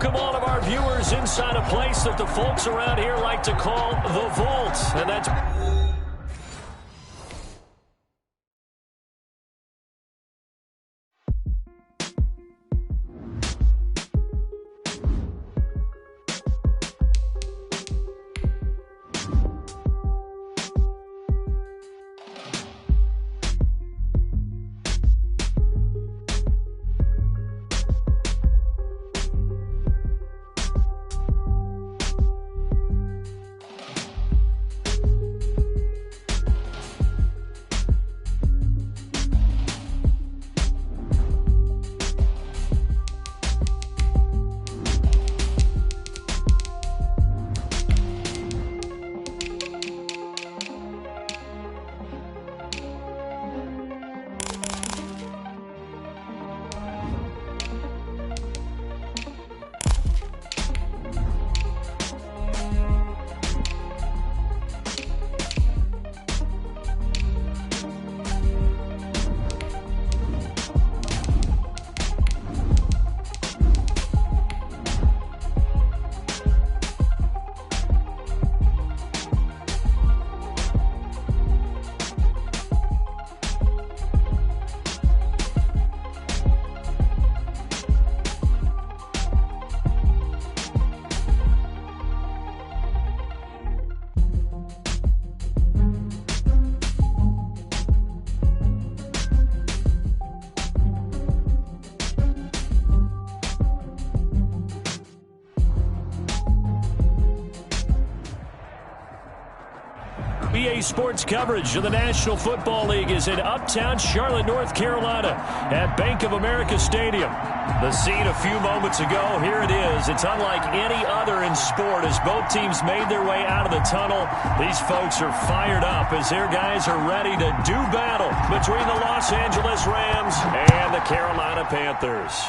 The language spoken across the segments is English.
welcome all of our viewers inside a place that the folks around here like to call the Vault. And that's... EA Sports coverage of the National Football League is in uptown Charlotte, North Carolina at Bank of America Stadium. The scene a few moments ago, here it is. It's unlike any other in sport as both teams made their way out of the tunnel. These folks are fired up as their guys are ready to do battle between the Los Angeles Rams and the Carolina Panthers.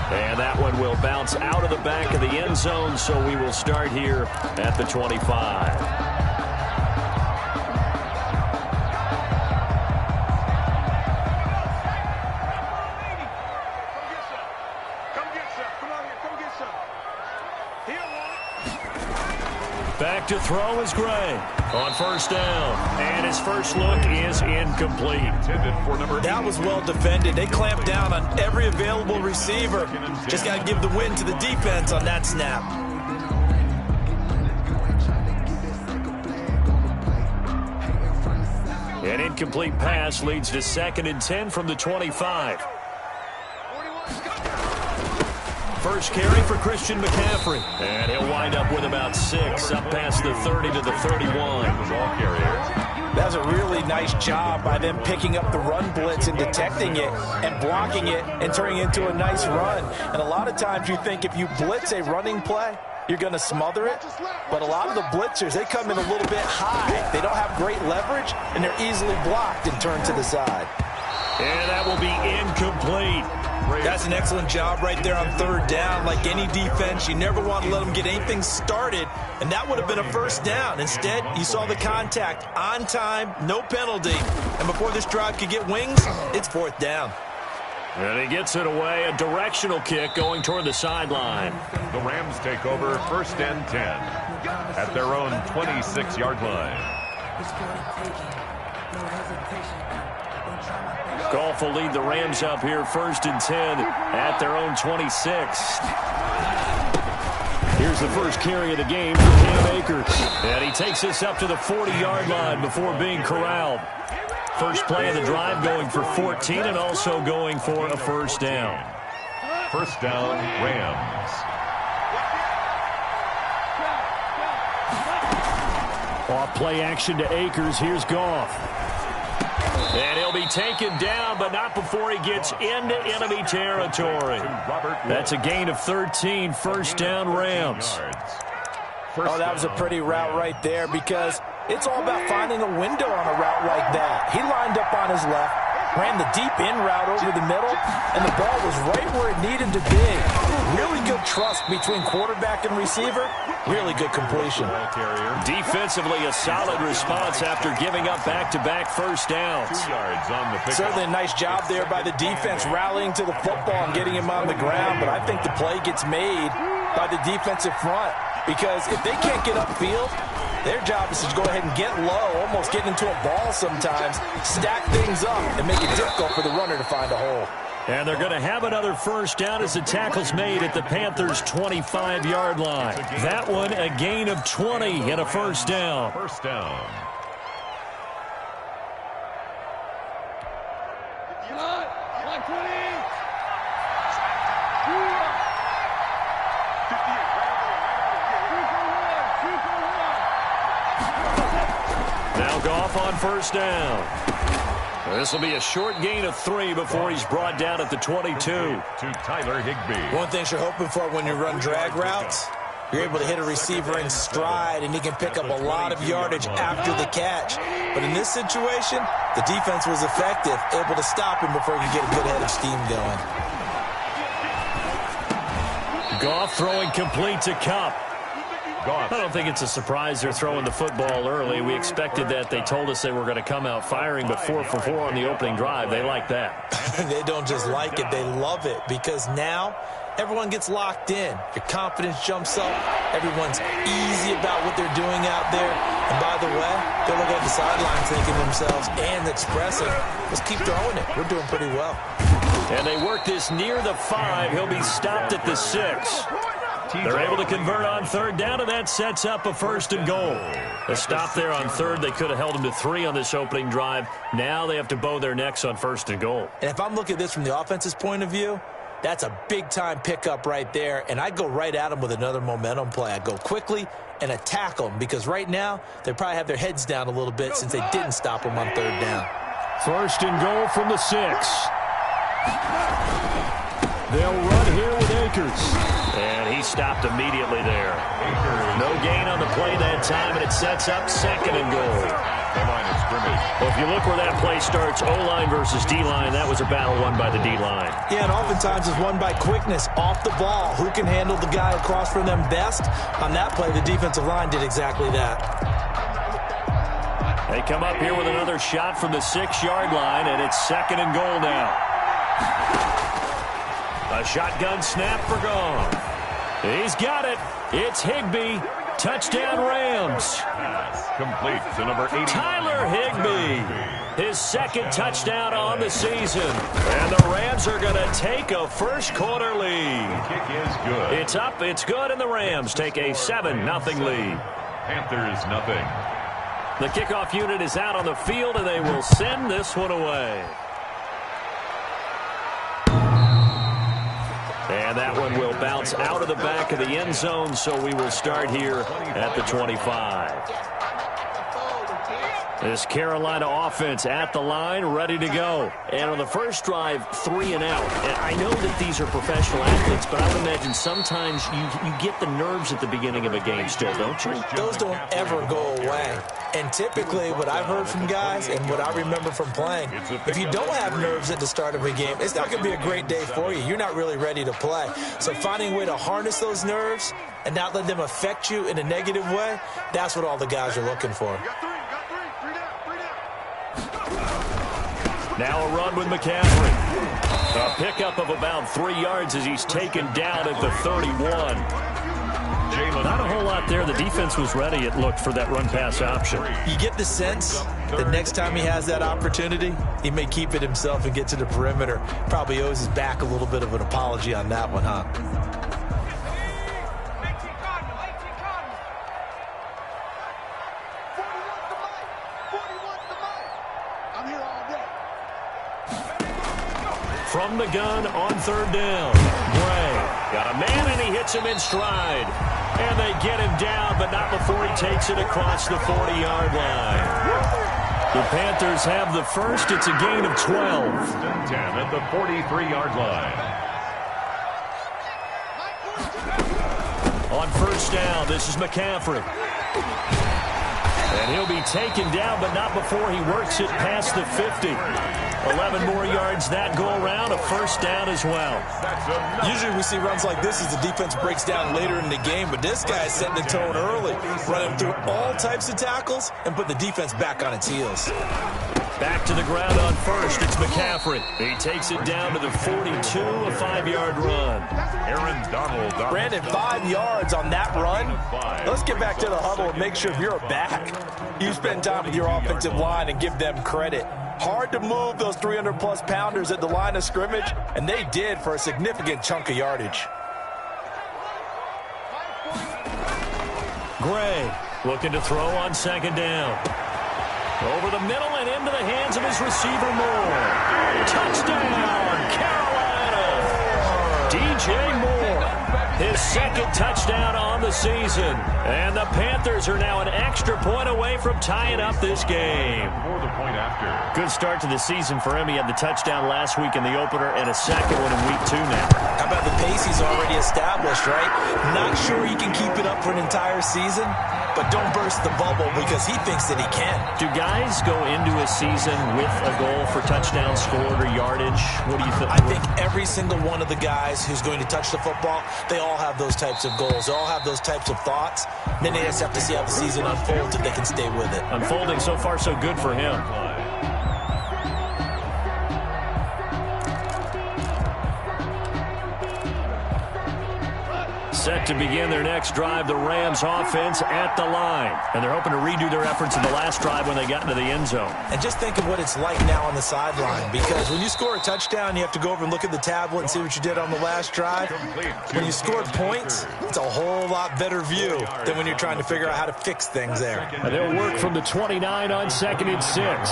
And that one will bounce out of the back of the end zone, so we will start here at the 25. Back to throw is Gray on first down. And his first look is incomplete. That was well defended. They clamped down on every available receiver. Just got to give the win to the defense on that snap. An incomplete pass leads to 2nd and 10 from the 25. First carry for Christian McCaffrey. And he'll wind up with about 6 up past the 30 to the 31. That's a really nice job by them picking up the run blitz and detecting it and blocking it and turning it into a nice run. And a lot of times you think if you blitz a running play, you're going to smother it. But a lot of the blitzers, they come in a little bit high. They don't have great leverage, and they're easily blocked and turned to the side. And that will be incomplete. That's an excellent job right there on third down. Like any defense, you never want to let them get anything started, and that would have been a first down. Instead, you saw the contact on time, no penalty. And before this drive could get wings, it's 4th down. And he gets it away, a directional kick going toward the sideline. The Rams take over 1st and 10 at their own 26-yard line. Goff will lead the Rams up here 1st and 10 at their own 26. Here's the first carry of the game for Cam Akers. And he takes this up to the 40-yard line before being corralled. First play of the drive going for 14 and also going for a first down. First down, Rams. Off play action to Akers. Here's Goff. And he'll be taken down, but not before he gets into enemy territory. That's a gain of 13, first down Rams. Oh, that was a pretty route right there because it's all about finding a window on a route like that. He lined up on his left, ran the deep in route over the middle, and the ball was right where it needed to be. Really good good trust between quarterback and receiver. Really good completion. Defensively, a solid response after giving up back-to-back first downs. 2 yards on the pickup. Certainly a nice job there by the defense rallying to the football and getting him on the ground, but I think the play gets made by the defensive front because if they can't get upfield, their job is to go ahead and get low, almost get into a ball sometimes, stack things up, and make it difficult for the runner to find a hole. And they're going to have another first down as the tackle's made at the Panthers' 25-yard line. That one, a gain of 20 and a first down. First down. Now Goff on first down. This will be a short gain of 3 before he's brought down at the 22. To Tyler Higbee. One thing you're hoping for when you run drag routes, you're able to hit a receiver in stride, and he can pick up a lot of yardage after the catch. But in this situation, the defense was effective, able to stop him before he could get a good head of steam going. Goff throwing complete to Kupp. I don't think it's a surprise they're throwing the football early. We expected that. They told us they were going to come out firing, but 4 for 4 on the opening drive. They like that. They don't just like it, they love it, because now everyone gets locked in. Your confidence jumps up. Everyone's easy about what they're doing out there. And by the way, they're looking at the sidelines thinking to themselves and expressing, let's keep throwing it. We're doing pretty well. And they work this near the 5. He'll be stopped at the 6. They're able to convert on third down, and that sets up a first and goal. A stop there on third. They could have held him to 3 on this opening drive. Now they have to bow their necks on first and goal. And if I'm looking at this from the offense's point of view, that's a big-time pickup right there, and I'd go right at them with another momentum play. I'd go quickly and attack them, because right now they probably have their heads down a little bit since they didn't stop them on third down. First and goal from the 6. They'll run here with Akers. And he stopped immediately there. No gain on the play that time, and it sets up second and goal. The line of scrimmage. Well, if you look where that play starts, O-line versus D-line, that was a battle won by the D-line. Yeah, and oftentimes it's won by quickness, off the ball. Who can handle the guy across from them best? On that play, the defensive line did exactly that. They come up here with another shot from the 6-yard line, and it's second and goal now. A shotgun snap for Goff. He's got it. It's Higbee. Touchdown Rams. Complete to number 80. Tyler Higbee. His second touchdown on the season. And the Rams are going to take a first-quarter lead. Kick is good. It's up, it's good, and the Rams take a 7-0 lead. Panthers nothing. The kickoff unit is out on the field, and they will send this one away. And that one will bounce out of the back of the end zone, so we will start here at the 25. This Carolina offense at the line, ready to go. And on the first drive, 3 and out. And I know that these are professional athletes, but I would imagine sometimes you get the nerves at the beginning of a game still, don't you? Those don't ever go away. And typically what I've heard from guys and what I remember from playing, if you don't have nerves at the start of a game, it's not going to be a great day for you. You're not really ready to play. So finding a way to harness those nerves and not let them affect you in a negative way, that's what all the guys are looking for. Now a run with McCaffrey. A pickup of about 3 yards as he's taken down at the 31. Not a whole lot there. The defense was ready, it looked, for that run-pass option. You get the sense that next time he has that opportunity, he may keep it himself and get to the perimeter. Probably owes his back a little bit of an apology on that one, huh? From the gun on third down. Bray got a man, and he hits him in stride. And they get him down, but not before he takes it across the 40-yard line. The Panthers have the first. It's a gain of 12. 10 at the 43-yard line. On first down, this is McCaffrey. And he'll be taken down, but not before he works it past the 50. 11 more yards that go around, a first down as well. Usually we see runs like this as the defense breaks down later in the game, but this guy is setting the tone early, running through all types of tackles and put the defense back on its heels. Back to the ground on first. It's McCaffrey. He takes it down to the 42, a 5-yard run. Aaron Donald. Brandon, 5 yards on that run. Let's get back to the huddle and make sure you're back. You spend time with your offensive line and give them credit. Hard to move those 300-plus pounders at the line of scrimmage, and they did for a significant chunk of yardage. Gray looking to throw on second down. Over the middle and into the hands of his receiver Moore. Touchdown, Carolina! DJ Moore, his second touchdown on the season. And the Panthers are now an extra point away from tying up this game. For the point after. Good start to the season for him. He had the touchdown last week in the opener and a second one in week 2 now. How about the pace he's already established, right? Not sure he can keep it up for an entire season, but don't burst the bubble because he thinks that he can. Do guys go into a season with a goal for touchdowns scored or yardage? What do you think? I think every single one of the guys who's going to touch the football, they all have those types of goals. They all have those types of thoughts. Then they just have to see how the season unfolds if they can stay with it. Unfolding so far so good for him. Set to begin their next drive, the Rams offense at the line. And they're hoping to redo their efforts in the last drive when they got into the end zone. And just think of what it's like now on the sideline, because when you score a touchdown, you have to go over and look at the tablet and see what you did on the last drive. When you scored points, it's a whole lot better view than when you're trying to figure out how to fix things there. And they'll work from the 29 on 2nd and 6.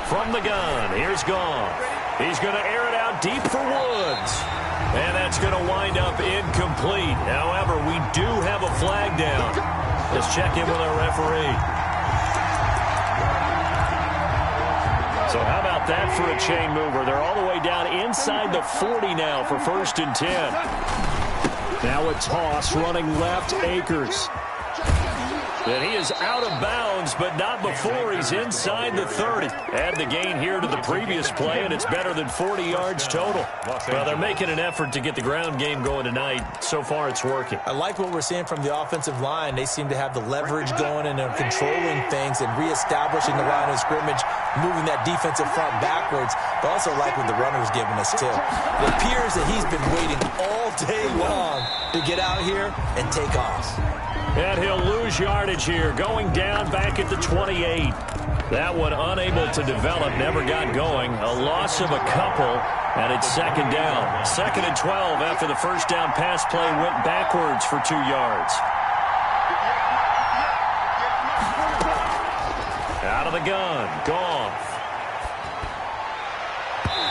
From the gun, here's Goff. He's going to air it out deep for Woods. And that's going to wind up incomplete. However, we do have a flag down. Let's check in with our referee. So how about that for a chain mover? They're all the way down inside the 40 now for 1st and 10. Now a toss running left, Akers. And he is out of bounds, but not before he's inside the 30. Add the gain here to the previous play, and it's better than 40 yards total. Well, they're making an effort to get the ground game going tonight. So far, it's working. I like what we're seeing from the offensive line. They seem to have the leverage going and they're controlling things and reestablishing the line of scrimmage, moving that defensive front backwards, but also like what the runner's giving us, too. It appears that he's been waiting all day long to get out here and take off. And he'll lose yardage here, going down back at the 28. That one unable to develop, never got going. A loss of a couple, and it's 2nd down. 2nd and 12 after the first down pass play went backwards for 2 yards. Out of the gun, Goff.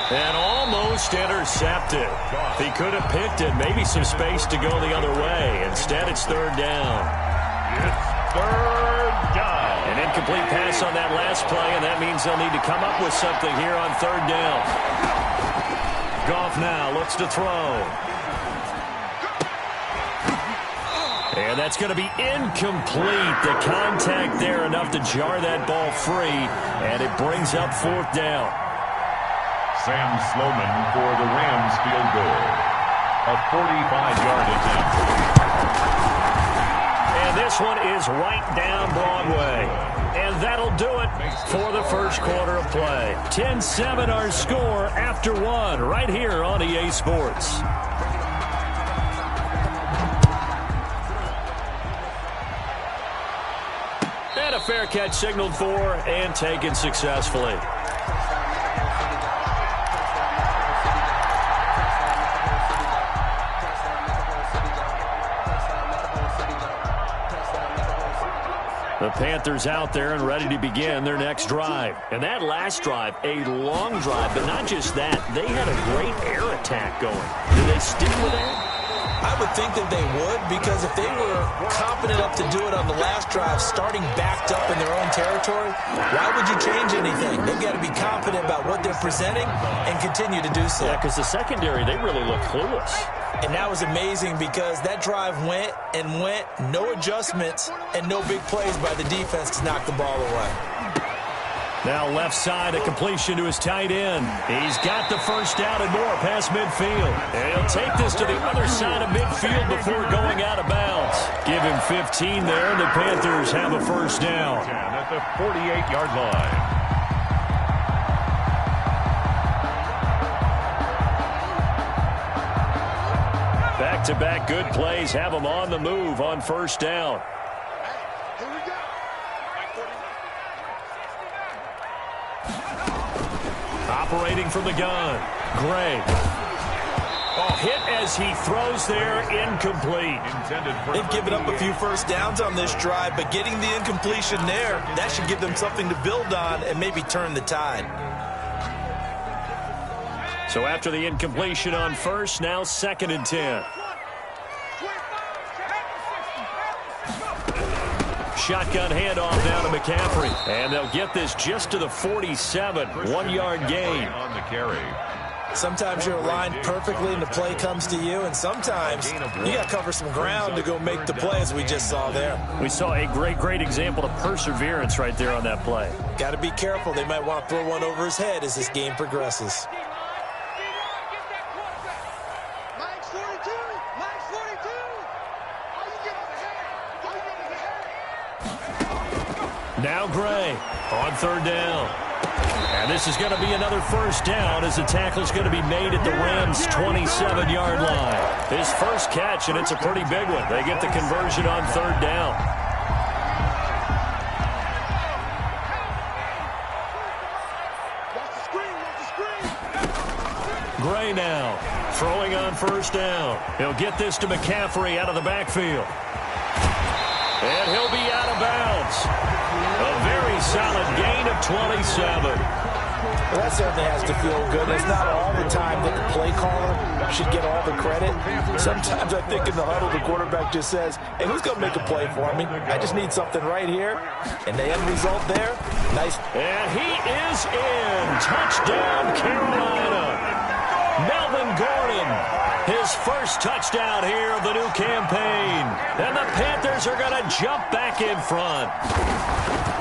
And almost intercepted. He could have picked it, maybe some space to go the other way. Instead, it's 3rd down. It's 3rd down. An incomplete pass on that last play, and that means they'll need to come up with something here on 3rd down. Goff now looks to throw. And that's going to be incomplete. The contact there enough to jar that ball free, and it brings up 4th down. Sam Sloman for the Rams field goal. A 45-yard attempt. And this one is right down Broadway. And that'll do it for the first quarter of play. 10-7 our score after 1 right here on EA Sports. And a fair catch signaled for and taken successfully. The Panthers out there and ready to begin their next drive. And that last drive, a long drive, but not just that. They had a great air attack going. Do they stick with that? I would think that they would, because if they were confident enough to do it on the last drive, starting backed up in their own territory, why would you change anything? They've got to be confident about what they're presenting and continue to do so. Yeah, because the secondary, they really look clueless. And that was amazing because that drive went and went, no adjustments and no big plays by the defense to knock the ball away. Now left side, a completion to his tight end. He's got the first down and more past midfield. And he'll take this to the other side of midfield before going out of bounds. Give him 15 there, and the Panthers have a first down. At the 48-yard line. Back-to-back good plays have them on the move on first down. Operating from the gun, Gray. Hit as he throws there, incomplete. They've given up a few first downs on this drive, but getting the incompletion there, that should give them something to build on and maybe turn the tide. So after the incompletion on first, now 2nd and 10. Shotgun handoff down to McCaffrey. And they'll get this just to the 47. 1-yard gain. On the carry. Sometimes you're aligned perfectly and the play comes to you, and sometimes you got to cover some ground to go make the play, as we just saw there. We saw a great example of perseverance right there on that play. Got to be careful. They might want to throw one over his head as this game progresses. Now Gray on 3rd down. And this is going to be another first down as the tackle's going to be made at the Rams' 27-yard line. His first catch, and it's a pretty big one. They get the conversion on 3rd down. Gray now throwing on first down. He'll get this to McCaffrey out of the backfield. And he'll be out of bounds. A very solid gain of 27. Well, that certainly has to feel good. It's not all the time that the play caller should get all the credit. Sometimes I think in the huddle, the quarterback just says, hey, who's going to make a play for me? I just need something right here. And the end result there, nice. And he is in. Touchdown, Carolina. Melvin Gordon, his first touchdown here of the new campaign. And the Panthers are going to jump back in front.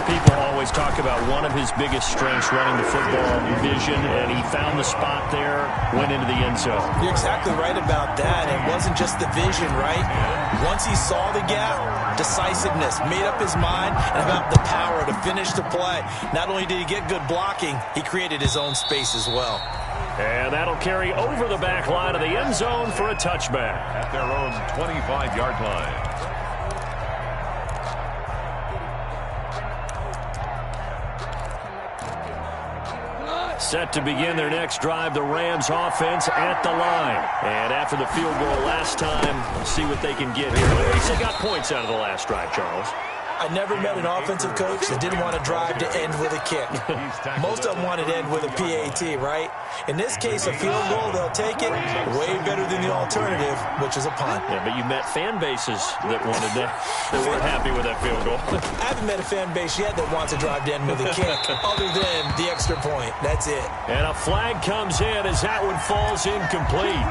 People always talk about one of his biggest strengths running the football, vision, and he found the spot there, went into the end zone. You're exactly right about that. It wasn't just the vision, right? Once he saw the gap, decisiveness, made up his mind, and about the power to finish the play. Not only did he get good blocking, he created his own space as well. And that'll carry over the back line of the end zone for a touchback. At their own 25-yard line. Set to begin their next drive, the Rams offense at the line. And after the field goal last time, see what they can get here. At least they got points out of the last drive, Charles. I never met an offensive coach that didn't want to drive to end with a kick. Most of them wanted to end with a PAT, right? In this case, a field goal, they'll take it way better than the alternative, which is a punt. Yeah, but you met fan bases that wanted that, that weren't happy with that field goal. I haven't met a fan base yet that wants to drive to end with a kick, other than the extra point. That's it. And a flag comes in as that one falls incomplete.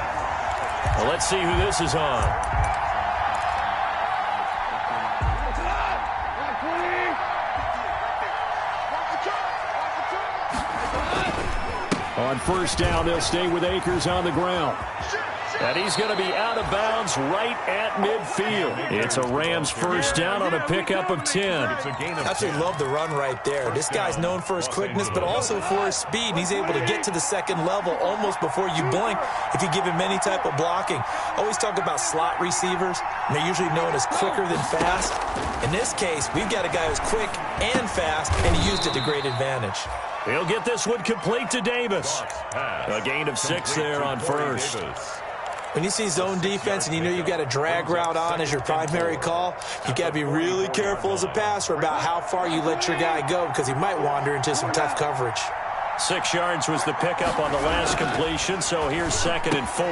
Well, let's see who this is on. On first down, they'll stay with Akers on the ground. And he's going to be out of bounds right at midfield. It's a Rams first down on a pickup of 10. I absolutely love the run right there. This guy's known for his quickness, but also for his speed. And he's able to get to the second level almost before you blink if you give him any type of blocking. I always talk about slot receivers, and they're usually known as quicker than fast. In this case, we've got a guy who's quick and fast, and he used it to great advantage. He'll get this one complete to Davis. A gain of 6 there on first. When you see zone defense and you know you've got a drag route on as your primary call, you've got to be really careful as a passer about how far you let your guy go because he might wander into some tough coverage. 6 yards was the pickup on the last completion, so here's 2nd and 4.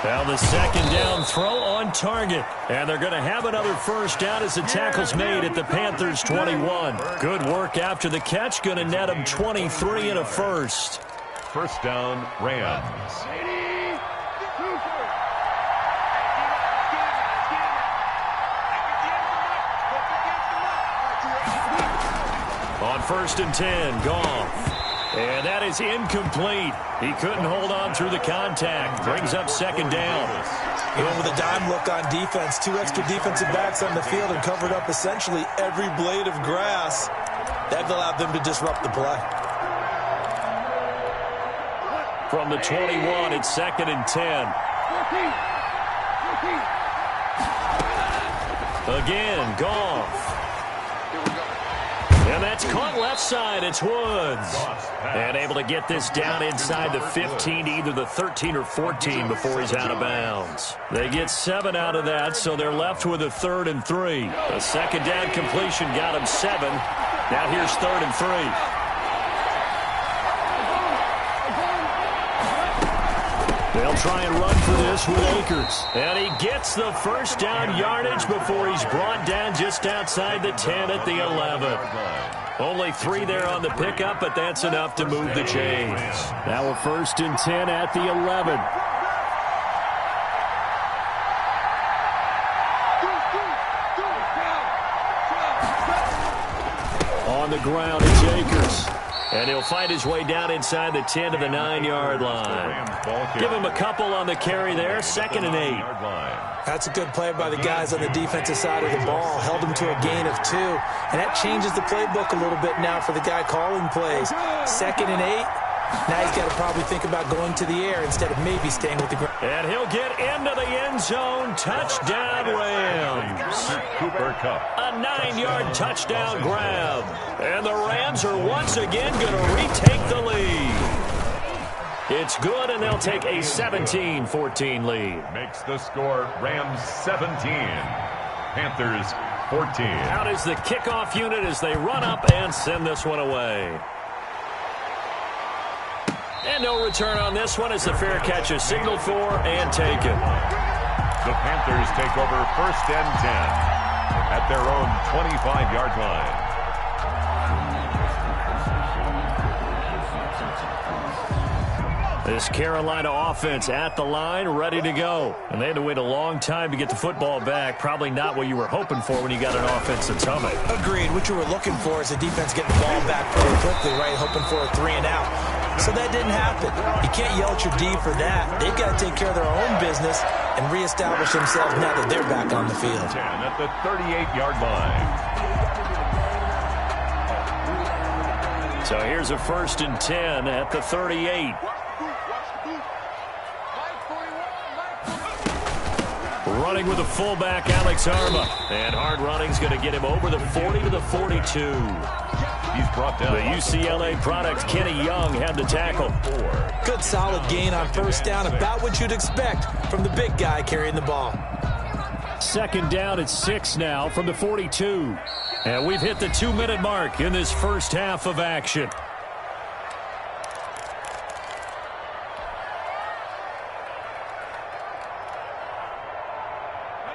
Now the second down throw on target. And they're going to have another first down as the tackle's made at the Panthers' 21. Good work after the catch, going to net them 23 and a first. First down, Rams. On 1st and 10, Goff. And that is incomplete. He couldn't hold on through the contact. Brings up 2nd down. Going with a dime look on defense. 2 extra defensive backs on the field and covered up essentially every blade of grass. That allowed them to disrupt the play. From the 21, it's 2nd and 10. Again, Goff. And that's caught left side. It's Woods. And able to get this down inside the 15, either the 13 or 14 before he's out of bounds. They get 7 out of that, so they're left with a 3rd and 3. A 2nd down completion got him 7. Now here's 3rd and 3. They'll try and run for this with Akers. And he gets the 1st down yardage before he's brought down just outside the 10 at the 11. Only 3 there on the pickup, but that's enough to move the chains. Now a 1st and 10 at the 11. On the ground, it's Akers. And he'll fight his way down inside the 10 to the 9-yard line. Give him a couple on the carry there. 2nd and 8. That's a good play by the guys on the defensive side of the ball. Held him to a gain of 2. And that changes the playbook a little bit now for the guy calling plays. 2nd and 8. Now he's got to probably think about going to the air instead of maybe staying with the ground. And he'll get into the end zone. Touchdown, Rams. Cooper Kupp. A 9-yard touchdown grab. And the Rams are once again going to retake the lead. It's good, and they'll take a 17-14 lead. Makes the score Rams 17. Panthers 14. Out is the kickoff unit as they run up and send this one away. And no return on this one as the fair catch is signaled for and taken. The Panthers take over 1st and 10 at their own 25-yard line. This Carolina offense at the line, ready to go. And they had to wait a long time to get the football back. Probably not what you were hoping for when you got an offense that's humming. Agreed. What you were looking for is the defense getting the ball back pretty quickly, right? Hoping for a 3 and out. So that didn't happen. You can't yell at your D for that. They've got to take care of their own business and reestablish themselves now that they're back on the field. 10 at the 38-yard line. So here's a 1st and 10 at the 38. Running with the fullback, Alex Arma. And hard running's going to get him over the 40 to the 42. He's brought down. The UCLA product, Kenny Young, had the tackle. Good solid gain on 1st down, about what you'd expect from the big guy carrying the ball. 2nd down at 6 now from the 42. And we've hit the 2-minute mark in this first half of action.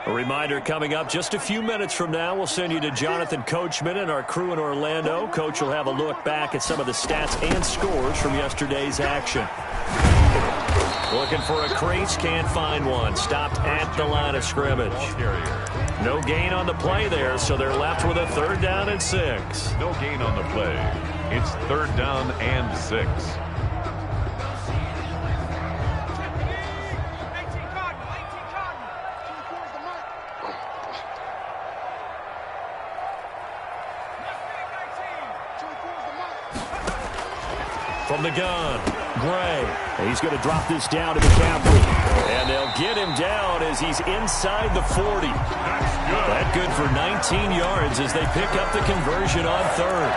A reminder coming up just a few minutes from now, we'll send you to Jonathan Coachman and our crew in Orlando. Coach will have a look back at some of the stats and scores from yesterday's action. Looking for a crease, can't find one. Stopped at the line of scrimmage. No gain on the play there, so they're left with a 3rd down and 6. No gain on the play. It's 3rd down and 6. From the gun, Gray. He's going to drop this down to McCaffrey. And they'll get him down as he's inside the 40. That good for 19 yards as they pick up the conversion on 3rd.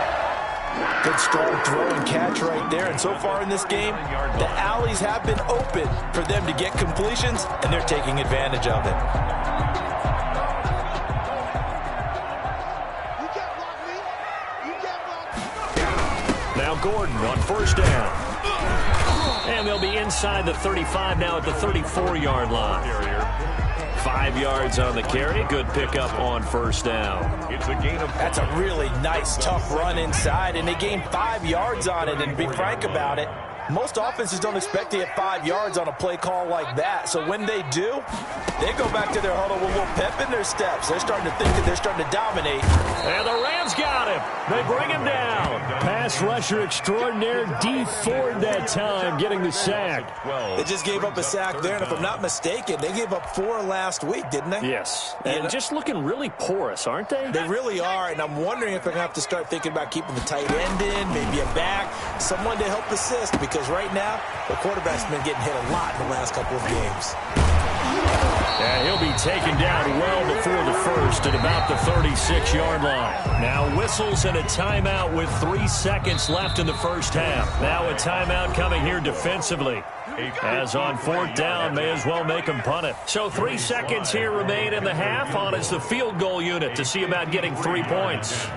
Good strong throw and catch right there. And so far in this game, the alleys have been open for them to get completions, and they're taking advantage of it. Now Gordon on 1st down. And they'll be inside the 35 now at the 34-yard line. 5 yards on the carry. Good pickup on 1st down. It's a gain of 5. That's a really nice, tough run inside, and they gained 5 yards on it. And to be frank about it, Most offenses don't expect to get 5 yards on a play call like that. So when they do, they go back to their huddle with a little pep in their steps. They're starting to think that they're starting to dominate. And the Rams got him. They bring him down. Pass rusher extraordinaire, D. Ford that time, getting the sack. They just gave up a sack there, and if I'm not mistaken, they gave up 4 last week, didn't they? Yes, and just looking really porous, aren't they? They really are, and I'm wondering if they're going to have to start thinking about keeping the tight end in, maybe a back, someone to help assist, because right now, the quarterback's been getting hit a lot in the last couple of games. And he'll be taken down well before the first at about the 36-yard line. Now whistles and a timeout with 3 seconds left in the first half. Now a timeout coming here defensively. As on 4th down, may as well make them punt it. So 3 seconds here remain in the half. On is the field goal unit to see about getting 3 points.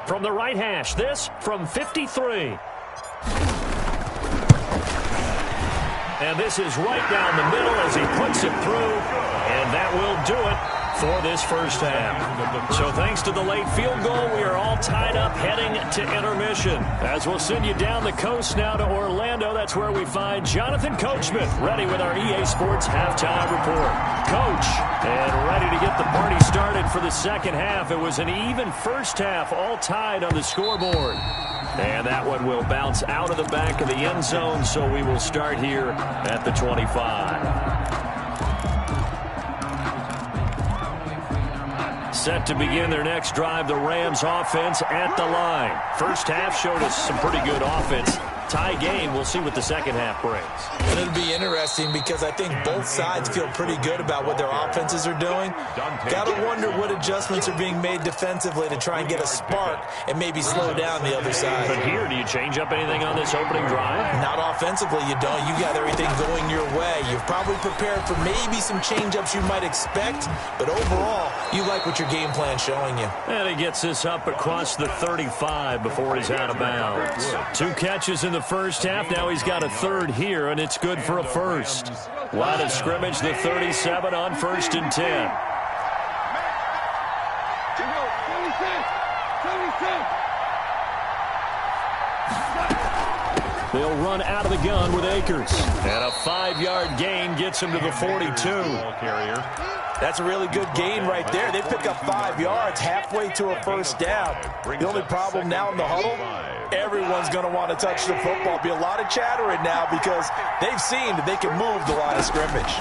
From the right hash, this from 53. And this is right down the middle as he puts it through. And that will do it for this first half. So thanks to the late field goal, we are all tied up heading to intermission. As we'll send you down the coast now to Orlando, that's where we find Jonathan Coachman ready with our EA Sports halftime report. Coach, and ready to get the party started for the second half. It was an even first half, all tied on the scoreboard. And that one will bounce out of the back of the end zone, so we will start here at the 25. Set to begin their next drive, the Rams offense at the line. First half showed us some pretty good offense. Tie game, we'll see what the second half brings. And it'll be interesting because I think both sides feel pretty good about what their offenses are doing. Got to wonder what adjustments are being made defensively to try and get a spark and maybe slow down the other side. But here, do you change up anything on this opening drive? Not offensively, you don't. You got everything going your way. You've probably prepared for maybe some change-ups you might expect, but overall, you like what your game plan's showing you. And he gets this up across the 35 before he's out of bounds. 2 catches in the first half. Now he's got a third here, and it's good for a first. Line of scrimmage, the 37 on 1st and 10. They'll run out of the gun with Akers. And a 5-yard gain gets him to the 42. That's a really good gain right there. They pick up 5 yards halfway to a first down. The only problem now in the huddle, everyone's going to want to touch the football. Be a lot of chattering now because they've seen that they can move the line of scrimmage.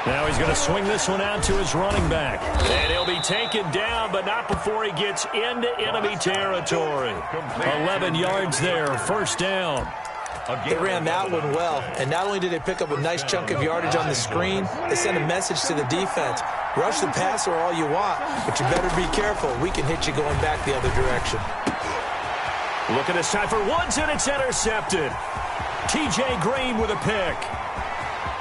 Now he's going to swing this one out to his running back. And he'll be taken down, but not before he gets into enemy territory. 11 yards there, first down. They ran that one well, and not only did they pick up a nice chunk of yardage on the screen, they sent a message to the defense. Rush the passer all you want, but you better be careful. We can hit you going back the other direction. Look at this time for Woods, and it's intercepted. T.J. Green with a pick.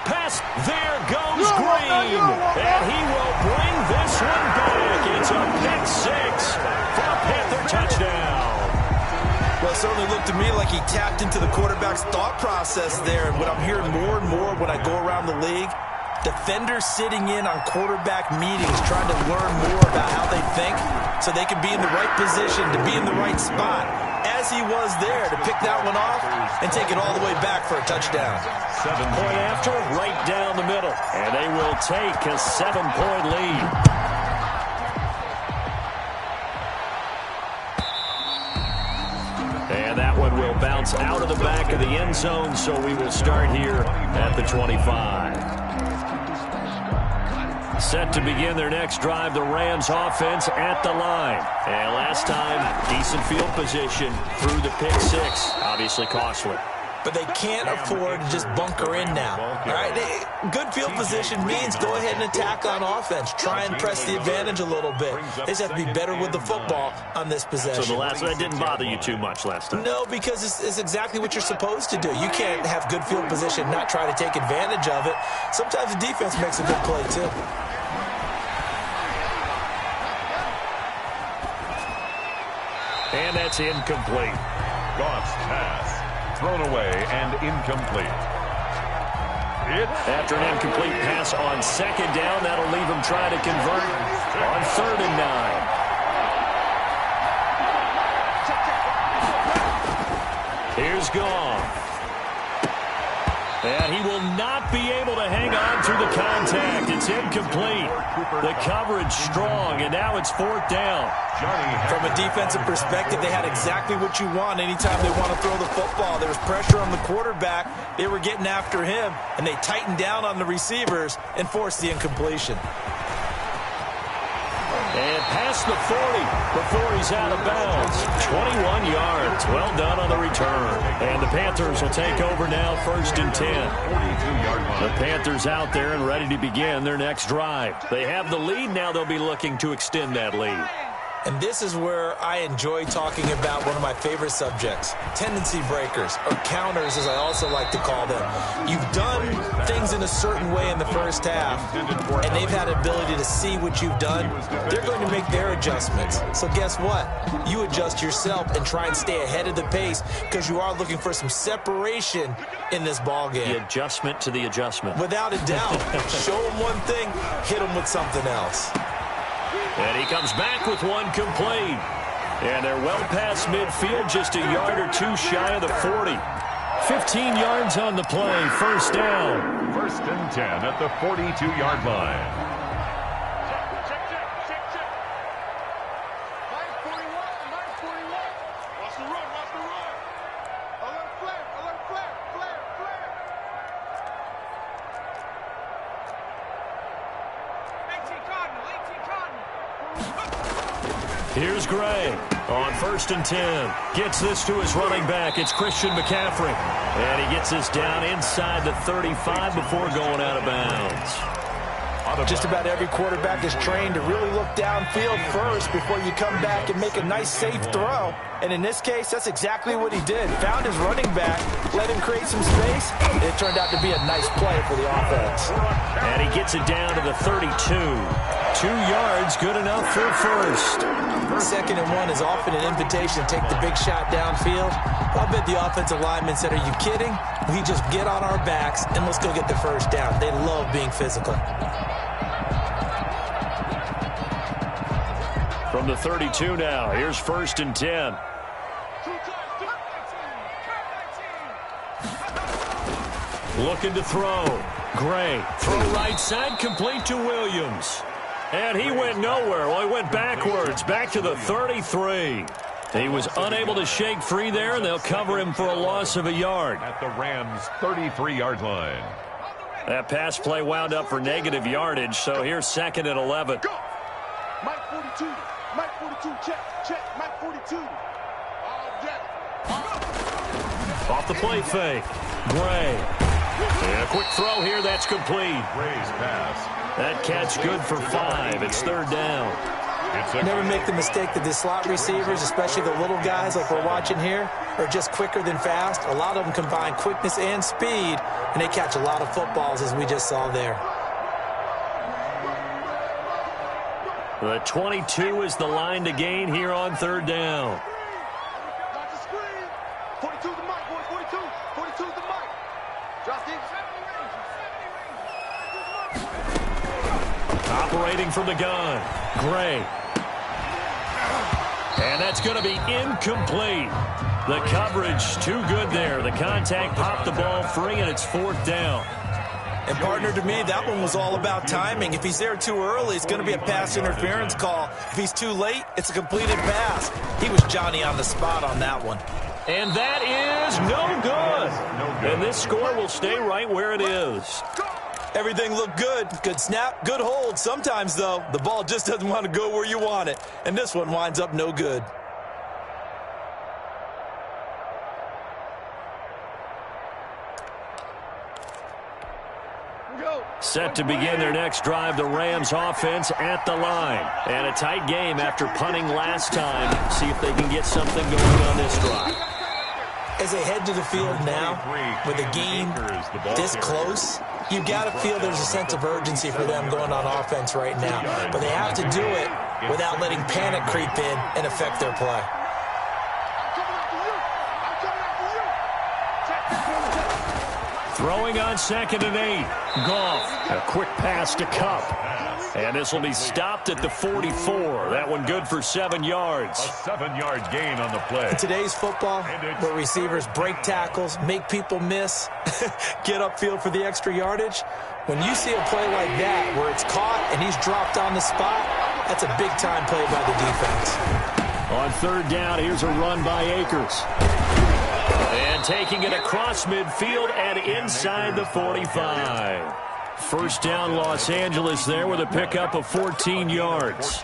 Pass, there goes Green, and he will bring this one back. It's a pick 6 for a Panther touchdown. Well, it certainly looked to me like he tapped into the quarterback's thought process there. And what I'm hearing more and more when I go around the league, defenders sitting in on quarterback meetings trying to learn more about how they think so they can be in the right position to be in the right spot, as he was there to pick that one off and take it all the way back for a touchdown. 7-point after, right down the middle. And they will take a 7-point lead. And that one will bounce out of the back of the end zone, so we will start here at the 25. Set to begin their next drive, the Rams offense at the line. And last time, decent field position through the pick 6. Obviously costly. But they can't afford to just bunker in now. All right, good field position means go ahead and attack on offense. Try and press the advantage a little bit. They just have to be better with the football on this possession. So that didn't bother you too much last time? No, because it's exactly what you're supposed to do. You can't have good field position, not try to take advantage of it. Sometimes the defense makes a good play, too. And that's incomplete. Goff's pass. Thrown away and incomplete. After an incomplete pass on second down, that'll leave him trying to convert on 3rd and 9. Here's Goff. And he will not be able to hang on through the contact. It's incomplete. The coverage strong, and now it's 4th down. From a defensive perspective, they had exactly what you want anytime they want to throw the football. There was pressure on the quarterback. They were getting after him, and they tightened down on the receivers and forced the incompletion. And past the 40 before he's out of bounds. 21 yards. Well done on the return. And the Panthers will take over now, 1st and 10. The Panthers out there and ready to begin their next drive. They have the lead. Now they'll be looking to extend that lead. And this is where I enjoy talking about one of my favorite subjects, tendency breakers, or counters as I also like to call them. You've done things in a certain way in the first half, and they've had the ability to see what you've done. They're going to make their adjustments. So guess what? You adjust yourself and try and stay ahead of the pace because you are looking for some separation in this ball game. The adjustment to the adjustment. Without a doubt. Show them one thing, hit them with something else. And he comes back with one complete. And they're well past midfield, just a yard or two shy of the 40. 15 yards on the play, 1st down. 1st and 10 at the 42-yard line. Here's Gray on 1st and 10. Gets this to his running back. It's Christian McCaffrey. And he gets this down inside the 35 before going out of bounds. Just about every quarterback is trained to really look downfield first before you come back and make a nice, safe throw. And in this case, that's exactly what he did. Found his running back, let him create some space, and it turned out to be a nice play for the offense. And he gets it down to the 32. 2 yards, good enough for a 1st. 2nd and 1 is often an invitation to take the big shot downfield. I'll bet the offensive lineman said, are you kidding? We just get on our backs and let's go get the 1st down. They love being physical. From the 32 now, here's 1st and 10. Looking to throw. Gray, throw right side, complete to Williams. And he went nowhere. Well, he went backwards, back to the 33. He was unable to shake free there, and they'll cover him for a loss of a yard. At the Rams' 33-yard line. That pass play wound up for negative yardage, so here's 2nd and 11. Go. Mike 42. Mike 42. Check. Mike 42. Off the play fake. Gray. And a quick throw here. That's complete. Gray's pass. That catch good for 5. It's 3rd down. Never make the mistake that the slot receivers, especially the little guys like we're watching here, are just quicker than fast. A lot of them combine quickness and speed, and they catch a lot of footballs, as we just saw there. The 22 is the line to gain here on 3rd down. Got the screen. 42 to Mike, boys. 42. 42 to Mike. Drop deep. Operating from the gun. Gray. And that's going to be incomplete. The coverage too good there. The contact popped the ball free, and it's 4th down. And, partner, to me, that one was all about timing. If he's there too early, it's going to be a pass interference call. If he's too late, it's a completed pass. He was Johnny on the spot on that one. And that is no good. And this score will stay right where it is. Everything looked good. Good snap, good hold. Sometimes, though, the ball just doesn't want to go where you want it. And this one winds up no good. Set to begin their next drive, the Rams offense at the line. And a tight game after punting last time. See if they can get something going on this drive. As they head to the field now, with a game this close, you've got to feel there's a sense of urgency for them going on offense right now. But they have to do it without letting panic creep in and affect their play. Throwing on 2nd and 8. Goff. A quick pass to Cup. And this will be stopped at the 44. That one good for 7 yards. A 7-yard gain on the play. In today's football, where receivers break tackles, make people miss, get upfield for the extra yardage, when you see a play like that where it's caught and he's dropped on the spot, that's a big-time play by the defense. On 3rd down, here's a run by Akers. And taking it across midfield and inside the 45. First down, Los Angeles there with a pickup of 14 yards.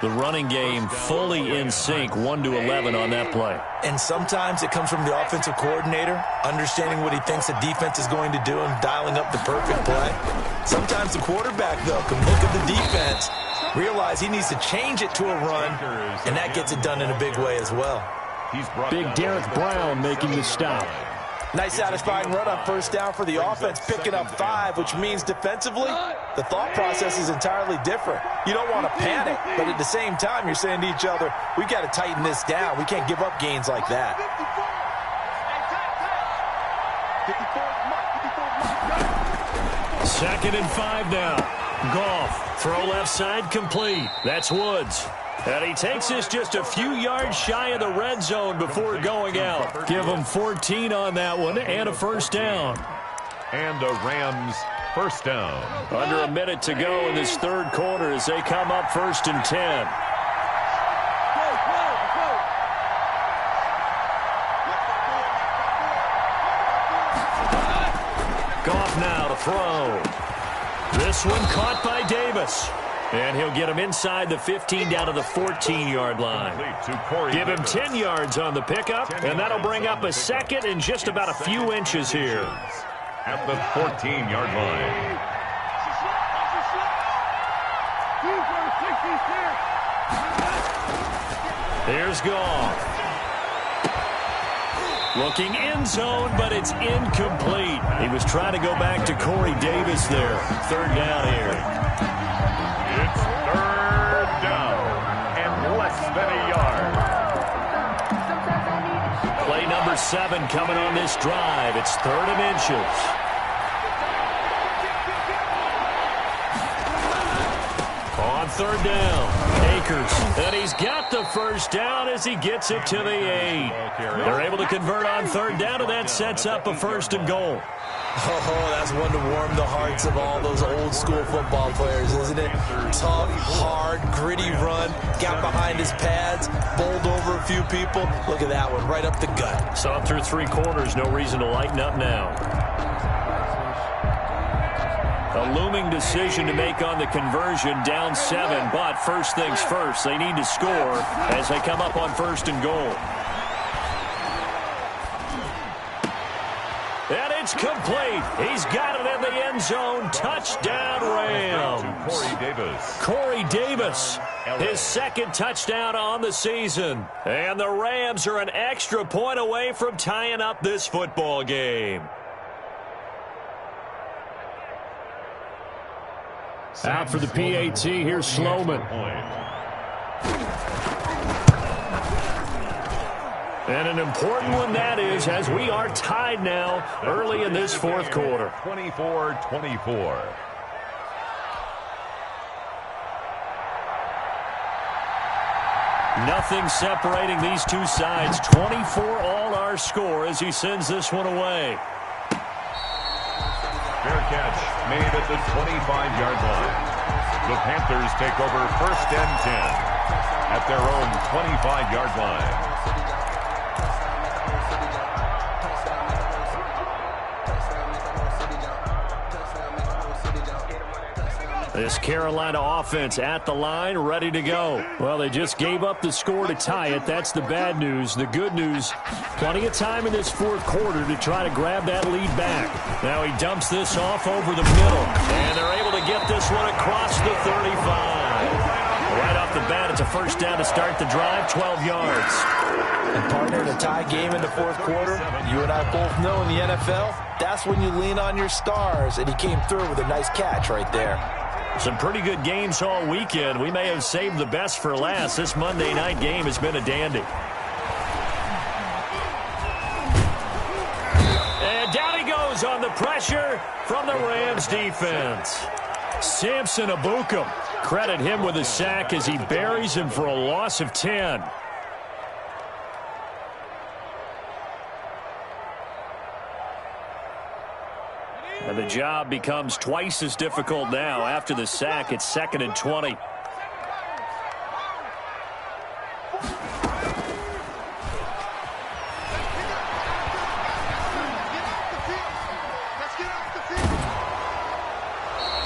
The running game fully in sync, 1-11 on that play. And sometimes it comes from the offensive coordinator, understanding what he thinks the defense is going to do and dialing up the perfect play. Sometimes the quarterback, though, can look at the defense, realize he needs to change it to a run, and that gets it done in a big way as well. Big Derek Brown making the stop. Nice satisfying run on 1st down for the offense, picking up 5, which means defensively, the thought process is entirely different. You don't want to panic, but at the same time, you're saying to each other, we got to tighten this down. We can't give up gains like that. 2nd and 5 now. Goff, throw left side complete. That's Woods. And he takes this just a few yards shy of the red zone before going out. Give him 14 on that one and a 1st down. And a Rams 1st down. Under a minute to go in this 3rd quarter as they come up 1st and 10. Goff now to throw. This one caught by Davis. And he'll get him inside the 15 down to the 14-yard line. Give him 10 yards on the pickup, and that'll bring up a 2nd and just about a few inches here. At the 14-yard line. Here's Goff. Looking end zone, but it's incomplete. He was trying to go back to Corey Davis there. 3rd down here. It's 3rd down and less than a yard. Play number 7 coming on this drive. It's 3rd and inches. On 3rd down, Akers. And he's got the 1st down as he gets it to the 8. They're able to convert on 3rd down, and that sets up a 1st and goal. Oh, that's one to warm the hearts of all those old-school football players, isn't it? Tough, hard, gritty run, got behind his pads, bowled over a few people. Look at that one, right up the gut. Saw through 3 quarters, no reason to lighten up now. A looming decision to make on the conversion, down 7, but first things first, they need to score as they come up on 1st and goal. And it's complete. He's got it in the end zone. Touchdown, Rams. Corey Davis, his 2nd touchdown on the season. And the Rams are an extra point away from tying up this football game. Out for the PAT, here's Sloman. And an important one that is, as we are tied now early in this 4th quarter. 24-24. Nothing separating these two sides. 24 all our score as he sends this one away. Fair catch made at the 25-yard line. The Panthers take over 1st and 10 at their own 25-yard line. This Carolina offense at the line, ready to go. Well, they just gave up the score to tie it. That's the bad news. The good news, plenty of time in this 4th quarter to try to grab that lead back. Now he dumps this off over the middle, and they're able to get this one across the 35. Right off the bat, it's a 1st down to start the drive, 12 yards. And partner, in a tie game in the 4th quarter, you and I both know in the NFL, that's when you lean on your stars, and he came through with a nice catch right there. Some pretty good games all weekend. We may have saved the best for last. This Monday night game has been a dandy. And down he goes on the the pressure from the Rams defense. Samson Abukum. Credit him with a sack as he buries him for a loss of 10. And the job becomes twice as difficult now. After the sack, it's 2nd and 20.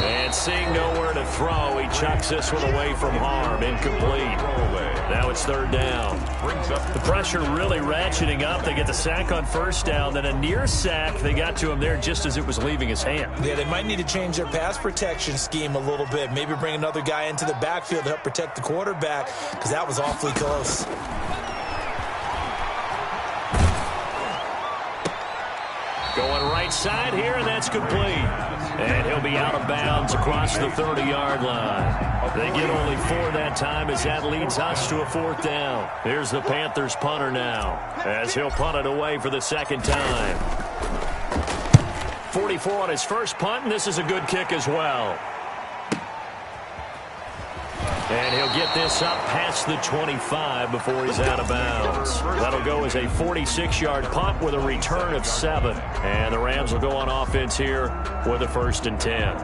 And seeing nowhere to throw, he chucks this one away from harm. Incomplete. Now it's 3rd down. The pressure really ratcheting up. They get the sack on 1st down, then a near sack. They got to him there just as it was leaving his hand. Yeah, they might need to change their pass protection scheme a little bit. Maybe bring another guy into the backfield to help protect the quarterback, because that was awfully close. Going right side here, and that's complete. And he'll be out of bounds across the 30-yard line. They get only 4 that time as that leads us to a 4th down. Here's the Panthers punter now as he'll punt it away for the 2nd time. 44 on his first punt, and this is a good kick as well. And he'll get this up past the 25 before he's out of bounds. That'll go as a 46-yard punt with a return of 7. And the Rams will go on offense here with a 1st and 10.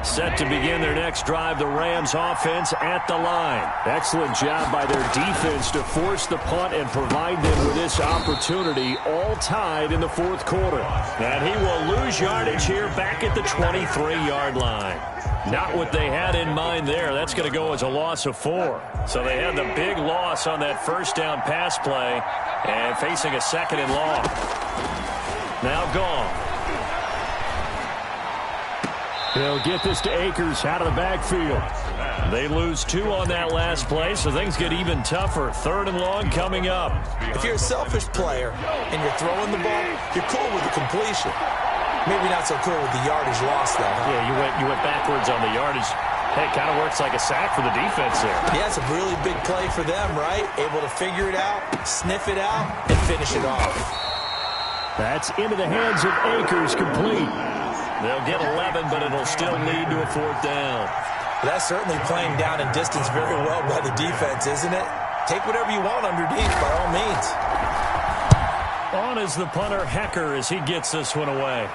Set to begin their next drive, the Rams offense at the line. Excellent job by their defense to force the punt and provide them with this opportunity, all tied in the 4th quarter. And he will lose yardage here back at the 23-yard line. Not what they had in mind there. That's going to go as a loss of 4. So they had the big loss on that 1st down pass play and facing a 2nd and long. Now gone. They'll get this to Akers out of the backfield. They lose 2 on that last play, so things get even tougher. 3rd and long coming up. If you're a selfish player and you're throwing the ball, you're cool with the completion. Maybe not so cool with the yardage loss, though. Yeah, you went backwards on the yardage. Hey, it kind of works like a sack for the defense there. Yeah, it's a really big play for them, right? Able to figure it out, sniff it out, and finish it off. That's into the hands of Akers, complete. They'll get 11, but it'll still lead to a 4th down. That's certainly playing down and distance very well by the defense, isn't it? Take whatever you want underneath, by all means. On is the punter, Hecker, as he gets this one away.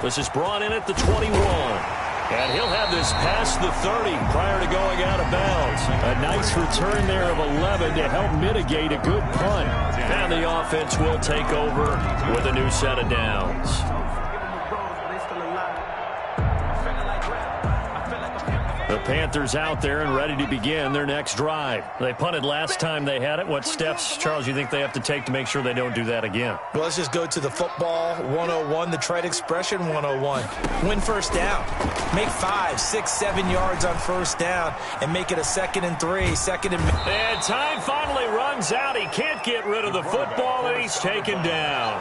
This is brought in at the 21. And he'll have this past the 30 prior to going out of bounds. A nice return there of 11 to help mitigate a good punt. And the offense will take over with a new set of downs. The Panthers out there and ready to begin their next drive. They punted last time they had it. What steps, Charles, you think they have to take to make sure they don't do that again? Well, let's just go to the football 101, the trade expression 101. Win 1st down. Make 5, 6, 7 yards on 1st down and make it a 2nd and 3, 2nd and... And time finally runs out. He can't get rid of the football, and he's taken down.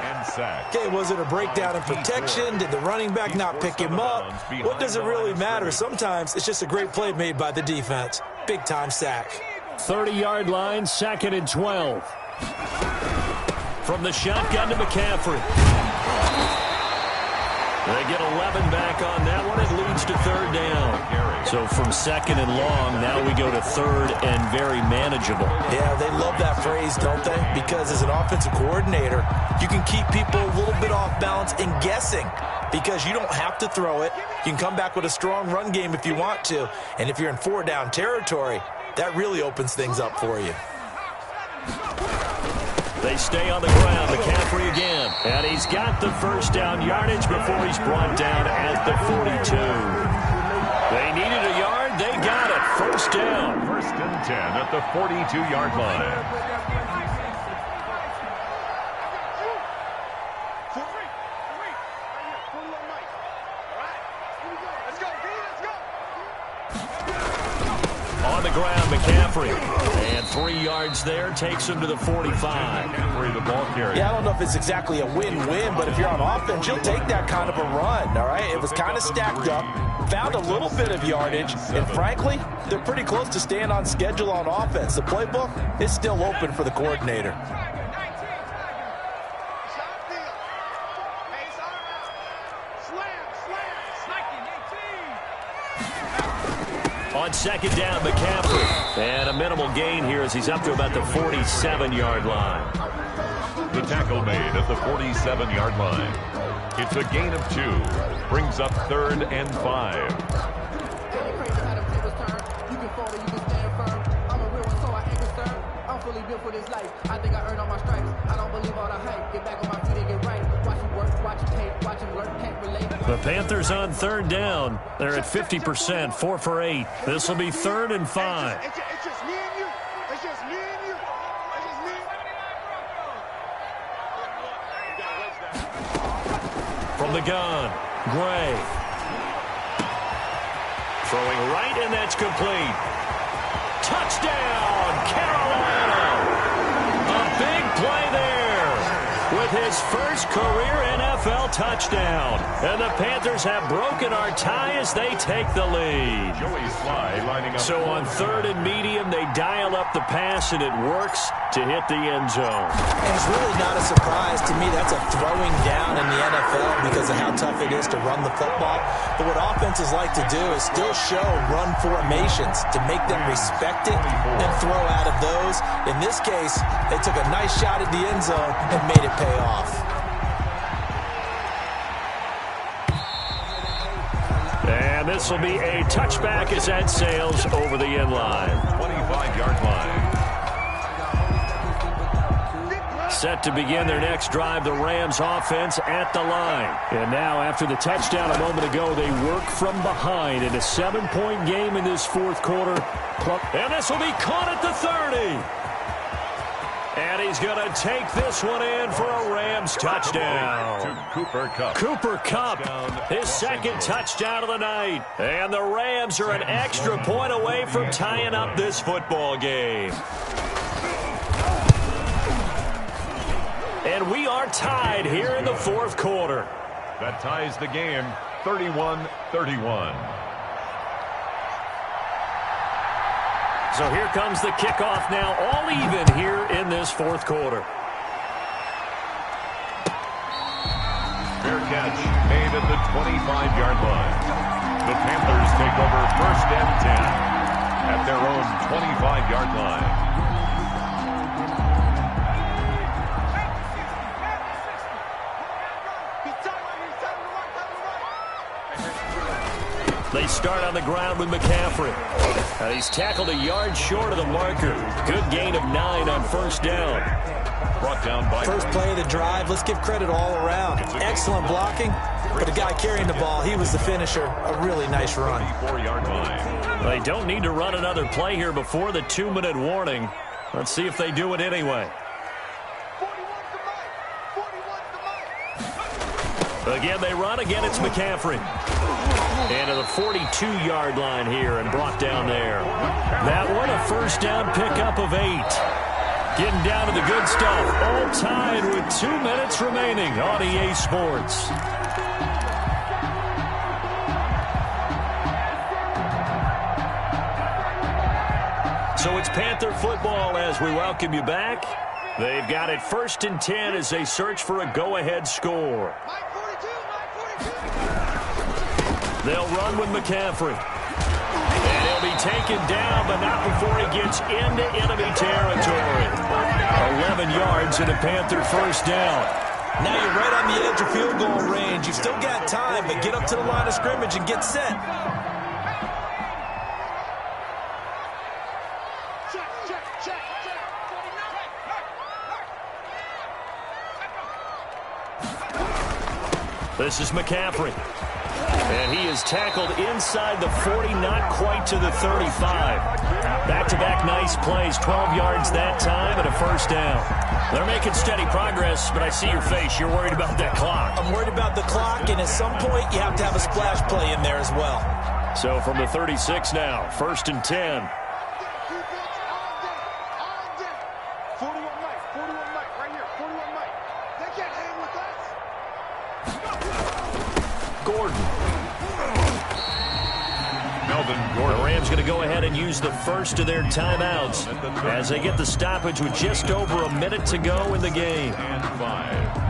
Okay, was it a breakdown in protection? Did the running back not pick him up? What does it really matter? Sometimes it's just a great play made by the defense. Big-time sack. 30-yard line, 2nd and 12. From the shotgun to McCaffrey. They get 11 back on that one. It leads to 3rd down. So from 2nd and long, now we go to 3rd and very manageable. Yeah, they love that phrase, don't they? Because as an offensive coordinator, you can keep people a little bit off balance and guessing. Because you don't have to throw it. You can come back with a strong run game if you want to. And if you're in 4-down territory, that really opens things up for you. They stay on the ground. McCaffrey again. And he's got the 1st down yardage before he's brought down at the 42. They needed a yard. They got it. 1st down. 1st and 10 at the 42-yard line. On the ground, McCaffrey. And 3 yards there, takes him to the 45. McCaffrey, the ball carrier. Yeah, I don't know if it's exactly a win-win, but if you're on offense, you'll take that kind of a run, all right? It was kind of stacked up, found a little bit of yardage, and frankly, they're pretty close to staying on schedule on offense. The playbook is still open for the coordinator. On second down, McCaffrey. And a minimal gain here as he's up to about the 47-yard line. The tackle made at the 47-yard line. It's a gain of 2. Brings up 3rd and 5. The Panthers on 3rd down. They're at 50%, 4 for 8. This will be 3rd and 5. It's just me and you. It's just me and you. It's just me. From the gun, Gray. Throwing right, and that's complete. Touchdown, Carolina! A big play there with his first career NFL touchdown. And the Panthers have broken our tie as they take the lead. Joey Sly lining up. So on 3rd and medium, they dial up the pass, and it works to hit the end zone. And it's really not a surprise to me. That's a throwing down in the NFL because of how tough it is to run the football. But what offenses like to do is still show run formations to make them respect it and throw out of those. In this case, they took a nice shot at the end zone and made it pay off. And this will be a touchback as that sails over the end line. 25-yard line. Set to begin their next drive, the Rams offense at the line. And now after the touchdown a moment ago, they work from behind in a 7-point game in this 4th quarter. And this will be caught at the 30. And he's going to take this one in for a Rams touchdown. To Cooper Kupp. Cooper Kupp, his 2nd touchdown of the night. And the Rams are an extra point away from tying up this football game. And we are tied here in the 4th quarter. That ties the game, 31-31. So here comes the kickoff now, all even here in this 4th quarter. Fair catch made at the 25-yard line. The Panthers take over 1st and 10 at their own 25-yard line. They start on the ground with McCaffrey. He's tackled a yard short of the marker. Good gain of 9 on 1st down. Brought down by First play of the drive. Let's give credit all around. Excellent blocking. But the guy carrying the ball, he was the finisher. A really nice run. 34-yard line. They don't need to run another play here before the 2-minute warning. Let's see if they do it anyway. Again, they run. Again, it's McCaffrey. And to the 42-yard line here and brought down there. That one, a 1st down pickup of 8. Getting down to the good stuff. All tied with 2 minutes remaining on EA Sports. So it's Panther football as we welcome you back. They've got it 1st and 10 as they search for a go-ahead score. They'll run with McCaffrey. And he'll be taken down, but not before he gets into enemy territory. 11 yards and a Panther 1st down. Now you're right on the edge of field goal range. You've still got time, but get up to the line of scrimmage and get set. This is McCaffrey. And he is tackled inside the 40, not quite to the 35. Back-to-back nice plays, 12 yards that time and a 1st down. They're making steady progress, but I see your face. You're worried about that clock. I'm worried about the clock, and at some point you have to have a splash play in there as well. So from the 36 now, 1st and 10. Gordon. The Rams going to go ahead and use the first of their timeouts as they get the stoppage with just over a minute to go in the game. And 5.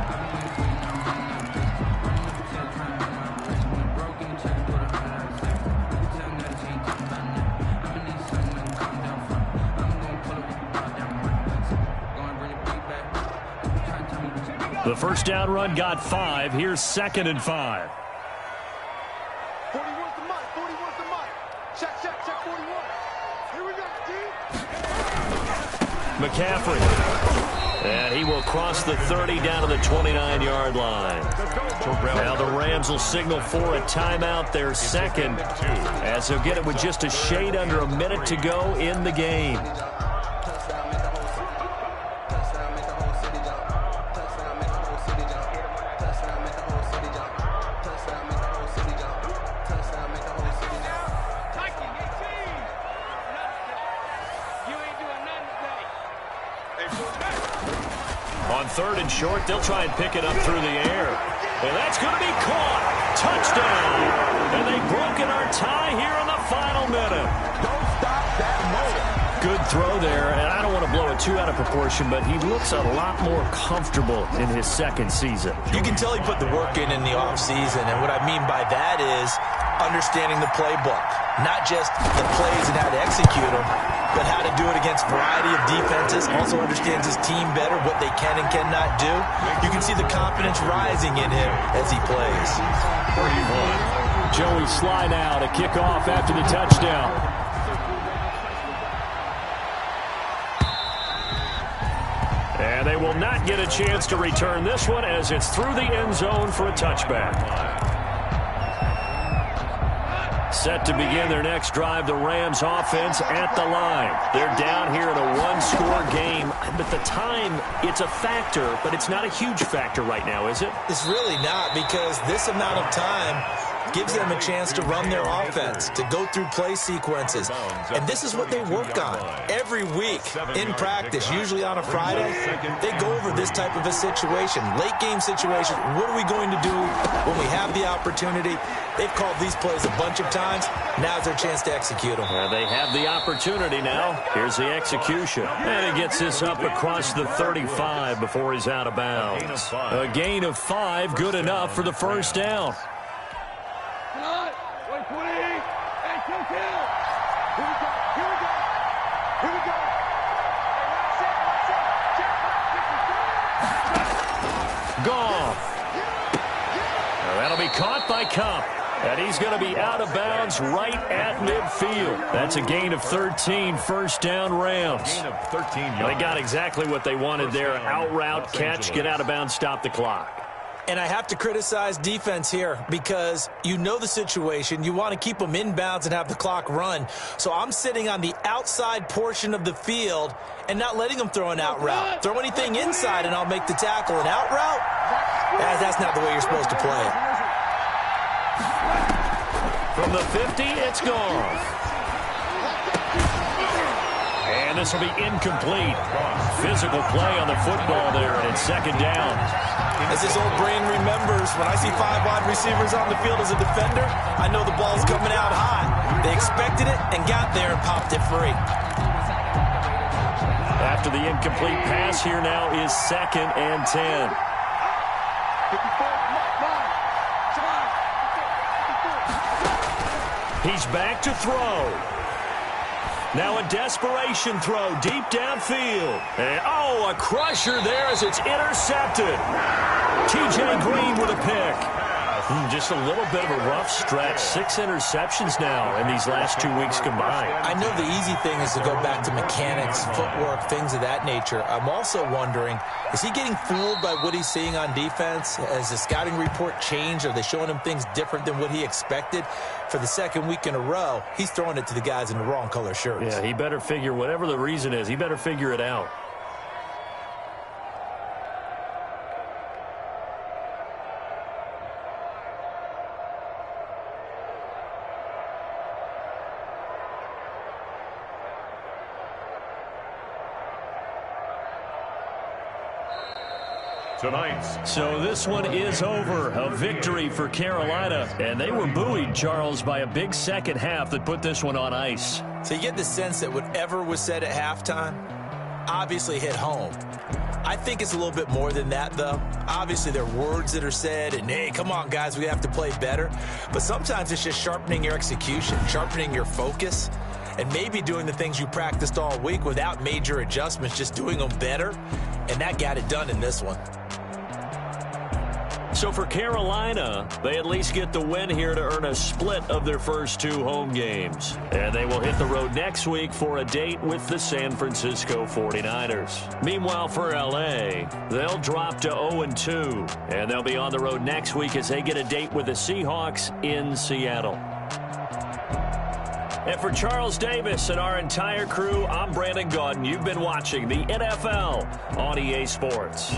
The first down run got 5. Here's 2nd and 5. 41's the mic. 41's the mic. Check, 41. Here we go, team. McCaffrey. And he will cross the 30 down to the 29-yard line. Now the Rams will signal for a timeout, their second, as they'll get it with just a shade under a minute to go in the game. On 3rd and short, they'll try and pick it up through the air. And that's going to be caught. Touchdown. And they've broken our tie here in the final minute. Don't stop that motor. Good throw there, and I don't want to blow it too out of proportion, but he looks a lot more comfortable in his second season. You can tell he put the work in the offseason, and what I mean by that is understanding the playbook. Not just the plays and how to execute them, but how to do it against a variety of defenses. Also understands his team better, what they can and cannot do. You can see the confidence rising in him as he plays. 31. Joey Sly now to kick off after the touchdown. And they will not get a chance to return this one as it's through the end zone for a touchback. Set to begin their next drive, the Rams offense at the line. They're down here in a one-score game, but the time, it's a factor, but it's not a huge factor right now, is it? It's really not, because this amount of time gives them a chance to run their offense, to go through play sequences. And this is what they work on every week in practice, usually on a Friday. They go over this type of a situation, late game situation. What are we going to do when we have the opportunity? They've called these plays a bunch of times. Now's their chance to execute them. They have the opportunity now. Here's the execution. And he gets this up across the 35 before he's out of bounds. A gain of 5, good enough for the first down. Gone. That'll be caught by Cup. And he's going to be out of bounds right at midfield. That's a gain of 13, first down Rams. Gain of 13 yards. They got exactly what they wanted there. Out route, catch, get out of bounds, stop the clock. And I have to criticize defense here because you know the situation. You want to keep them inbounds and have the clock run. So I'm sitting on the outside portion of the field and not letting them throw an out route. Throw anything inside and I'll make the tackle. An out route? That's not the way you're supposed to play it. From the 50, it's gone. And this will be incomplete. Physical play on the football there, and it's second down. As this old brain remembers, when I see 5 wide receivers on the field as a defender, I know the ball's coming out hot. They expected it and got there and popped it free. After the incomplete pass, here now is 2nd and 10. He's back to throw. Now a desperation throw deep downfield. And, a crusher there as it's intercepted. T.J. Green with a pick. Just a little bit of a rough stretch. 6 interceptions now in these last 2 weeks combined. I know the easy thing is to go back to mechanics, footwork, things of that nature. I'm also wondering, is he getting fooled by what he's seeing on defense? Has the scouting report changed? Are they showing him things different than what he expected? For the second week in a row, he's throwing it to the guys in the wrong color shirts. Yeah, he better figure, whatever the reason is, he better figure it out. tonight's. So this one is over. A victory for Carolina. And they were buoyed, Charles, by a big second half that put this one on ice. So you get the sense that whatever was said at halftime obviously hit home. I think it's a little bit more than that, though. Obviously, there are words that are said, and, hey, come on, guys, we have to play better. But sometimes it's just sharpening your execution, sharpening your focus, and maybe doing the things you practiced all week without major adjustments, just doing them better. And that got it done in this one. So for Carolina, they at least get the win here to earn a split of their first 2 home games. And they will hit the road next week for a date with the San Francisco 49ers. Meanwhile, for LA, they'll drop to 0-2. And they'll be on the road next week as they get a date with the Seahawks in Seattle. And for Charles Davis and our entire crew, I'm Brandon Gaudin. You've been watching the NFL on EA Sports.